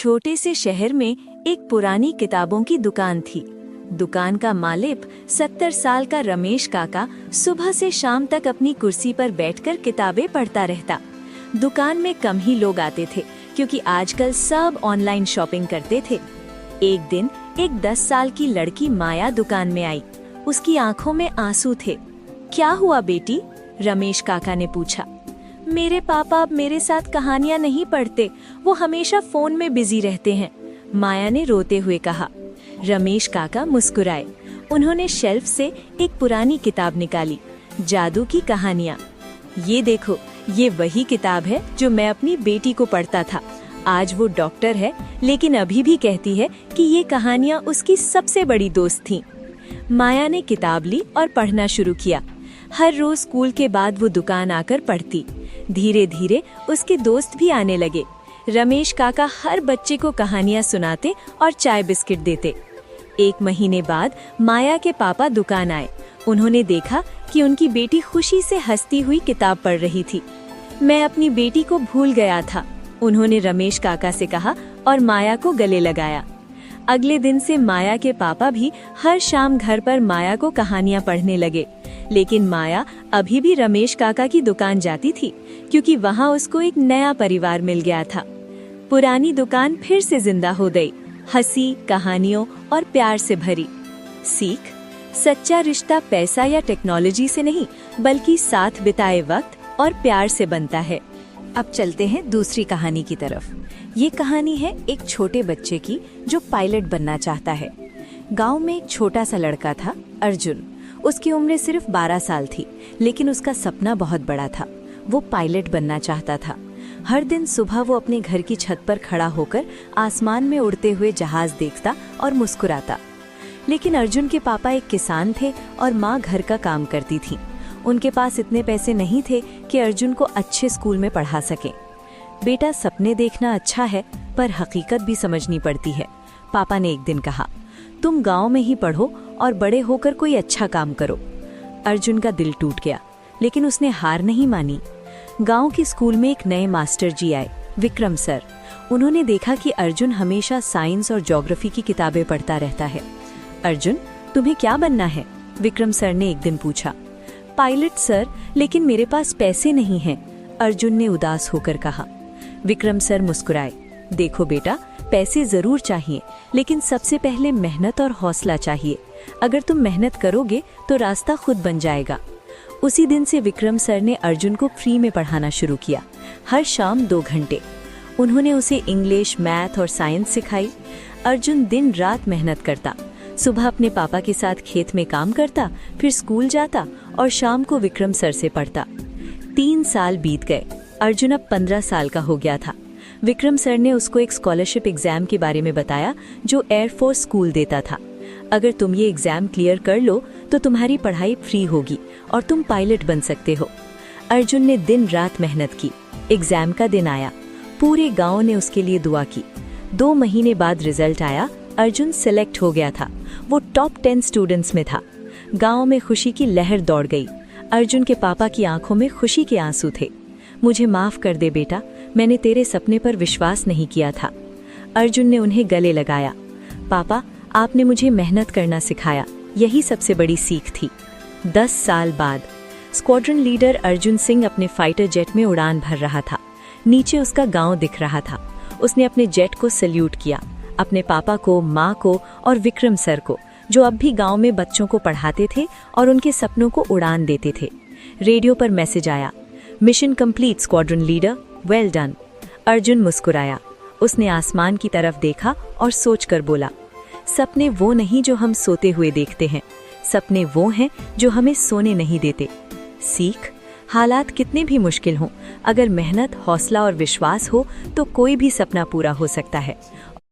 छोटे से शहर में एक पुरानी किताबों की दुकान थी। दुकान का मालिक 70 साल का रमेश काका सुबह से शाम तक अपनी कुर्सी पर बैठकर किताबें पढ़ता रहता। दुकान में कम ही लोग आते थे क्योंकि आजकल सब ऑनलाइन शॉपिंग करते थे। एक दिन एक 10 साल की लड़की माया दुकान में आई। उसकी आंखों में आंसू थे। क्या हुआ बेटी? रमेश काका ने पूछा। मेरे पापा अब मेरे साथ कहानियां नहीं पढ़ते, वो हमेशा फोन में बिजी रहते हैं, माया ने रोते हुए कहा। रमेश काका मुस्कुराए। उन्होंने शेल्फ से एक पुरानी किताब निकाली, जादू की कहानियां। ये देखो, ये वही किताब है जो मैं अपनी बेटी को पढ़ता था। आज वो डॉक्टर है, लेकिन अभी भी कहती है कि ये कहानियां उसकी सबसे बड़ी दोस्त थीं। माया ने किताब ली और पढ़ना शुरू किया। हर रोज स्कूल के बाद वो दुकान आकर पढ़ती। धीरे धीरे उसके दोस्त भी आने लगे। रमेश काका हर बच्चे को कहानियां सुनाते और चाय बिस्किट देते। 1 महीने बाद माया के पापा दुकान आए। उन्होंने देखा कि उनकी बेटी खुशी से हंसती हुई किताब पढ़ रही थी। मैं अपनी बेटी को भूल गया था, उन्होंने रमेश काका से कहा और माया को गले लगाया। अगले दिन से माया के पापा भी हर शाम घर पर माया को कहानियां पढ़ने लगे। लेकिन माया अभी भी रमेश काका की दुकान जाती थी क्योंकि वहां उसको एक नया परिवार मिल गया था। पुरानी दुकान फिर से जिंदा हो गई, हंसी, कहानियों और प्यार से भरी। सीख: सच्चा रिश्ता पैसा या टेक्नोलॉजी से नहीं, बल्कि साथ बिताए वक्त और प्यार से बनता है। अब चलते हैं दूसरी कहानी की तरफ। ये कहानी है एक छोटे बच्चे की जो पायलट बनना चाहता है। गांव में एक छोटा सा लड़का था, अर्जुन। उसकी उम्र सिर्फ 12 साल थी, लेकिन उसका सपना बहुत बड़ा था। वो पायलट बनना चाहता था। हर दिन सुबह वो अपने घर की छत पर खड़ा होकर आसमान में उड़ते हुए जहाज देखता और मुस्कुराता। लेकिन अर्जुन के पापा एक किसान थे और माँ घर का काम करती थी। उनके पास इतने पैसे नहीं थे कि अर्जुन को अच्छे स्कूल में पढ़ा सके। बेटा, सपने देखना अच्छा है, पर हकीकत भी समझनी पड़ती है, पापा ने एक दिन कहा। तुम गांव में ही पढ़ो और बड़े होकर कोई अच्छा काम करो। अर्जुन का दिल टूट गया, लेकिन उसने हार नहीं मानी। गांव के स्कूल में एक नए मास्टर जी आए, विक्रम सर। उन्होंने देखा कि अर्जुन हमेशा साइंस और ज्योग्राफी की किताबें पढ़ता रहता है। अर्जुन, तुम्हें क्या बनना है? विक्रम सर ने एक दिन पूछा। पायलट सर, लेकिन मेरे पास पैसे नहीं हैं, अर्जुन ने उदास होकर कहा। विक्रम सर मुस्कुराए। देखो बेटा, पैसे जरूर चाहिए, लेकिन सबसे पहले मेहनत और हौसला चाहिए। अगर तुम मेहनत करोगे तो रास्ता खुद बन जाएगा। उसी दिन से विक्रम सर ने अर्जुन को फ्री में पढ़ाना शुरू किया, हर शाम 2 घंटे। उन्होंने उसे इंग्लिश, मैथ और साइंस सिखाई। अर्जुन दिन रात मेहनत करता। सुबह अपने पापा के साथ खेत में काम करता, फिर स्कूल जाता और शाम को विक्रम सर से पढ़ता। 3 साल बीत गए। अर्जुन अब 15 साल का हो गया था। विक्रम सर ने उसको एक स्कॉलरशिप एग्जाम के बारे में बताया जो एयरफोर्स स्कूल देता था। अगर तुम ये एग्जाम क्लियर कर लो तो तुम्हारी पढ़ाई फ्री होगी और तुम पायलट बन सकते हो। अर्जुन ने दिन रात मेहनत की। एग्जाम का दिन आया। पूरे गांव ने उसके लिए दुआ की। 2 महीने बाद रिजल्ट आया। अर्जुन सिलेक्ट हो गया था। वो टॉप 10 स्टूडेंट्स में था। गांव में खुशी की लहर दौड़ गई। अर्जुन के पापा की आंखों में खुशी के आंसू थे। मुझे माफ कर दे बेटा, मैंने तेरे सपने पर विश्वास नहीं किया था। अर्जुन ने उन्हें गले लगाया। पापा, आपने मुझे मेहनत करना सिखाया, यही सबसे बड़ी सीख थी। 10 साल बाद स्क्वाड्रन लीडर अर्जुन सिंह अपने फाइटर जेट में उड़ान भर रहा था। नीचे उसका गांव दिख रहा था। उसने अपने जेट को सैल्यूट किया, अपने पापा को, माँ को और विक्रम सर को, जो अब भी गांव में बच्चों को पढ़ाते थे और उनके सपनों को उड़ान देते थे। रेडियो पर मैसेज आया, mission complete squadron leader, well done. Arjun मुस्कुराया। उसने आसमान की तरफ देखा और सोचकर बोला, सपने वो नहीं जो हम सोते हुए देखते हैं, सपने वो हैं जो हमें सोने नहीं देते। सीख: हालात कितने भी मुश्किल हों, अगर मेहनत, हौसला और विश्वास हो तो कोई भी सपना पूरा हो सकता है।